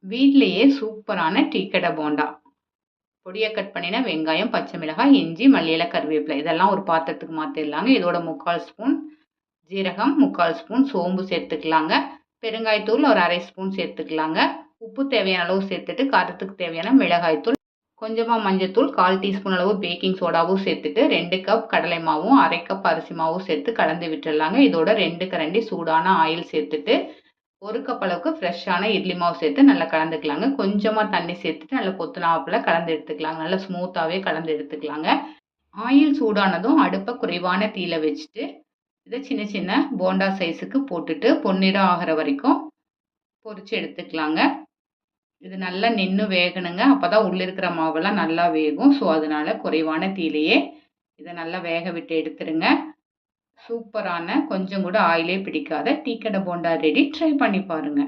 வீட்லயே சூப்பரான டீ கடை போண்டா. பொடியா கட் பண்ணின வெங்காயம், பச்சை மிளகாய், இஞ்சி, மல்லி இலை, கருவேப்பிலை இதெல்லாம் ஒரு பாத்திரத்துக்கு மாத்திரலாங்க. இதோட 3/4 ஸ்பூன் ஜீரகம், 3/4 ஸ்பூன் சோம்பு சேர்த்துக்கலாங்க. பெருங்காயத்தூள் ஒரு 1/2 ஸ்பூன் சேர்த்துக்கலாங்க. உப்பு தேவையான அளவு சேர்த்துட்டு காரத்துக்கு தேவையான மிளகாய்த்தூள், கொஞ்சமா மஞ்சத்தூள், 1/4 டீஸ்பூன் அளவு பேக்கிங் சோடாவும் சேர்த்துட்டு 2 கப் கடலை மாவும் 1/2 கப் அரிசி மாவும் சேர்த்து கலந்து விட்டுறலாங்க. இதோட 2 கரண்டி சூடான ஆயில் சேர்த்துட்டு 1 கப் அளவுக்கு ஃப்ரெஷ்ஷான இட்லி மாவு சேர்த்து நல்லா கலந்துக்கலாங்க. கொஞ்சமா தண்ணி சேர்த்துட்டு நல்லா கொத்துனாப்புல கலந்து எடுத்துக்கலாங்க. நல்லா ஸ்மூத்தாவே கலந்து எடுத்துக்கலாங்க. ஆயில் சூடானதும் அடுப்பை குறைவான தீயில வச்சுட்டு இதை சின்ன சின்ன போண்டா சைஸுக்கு போட்டுட்டு பொன்னிறம் ஆகிற வரைக்கும் பொரிச்சு எடுத்துக்கலாங்க. இது நல்லா நின்று வேகணுங்க. அப்பதான் உள்ள இருக்கிற மாவெல்லாம் நல்லா வேகும். ஸோ அதனால குறைவான தீயிலேயே இதை நல்லா வேக விட்டு எடுத்துருங்க. சூப்பரான கொஞ்சம் கூட ஆயிலே பிடிக்காத டீ கடை போண்டா ரெடி. ட்ரை பண்ணி பாருங்க.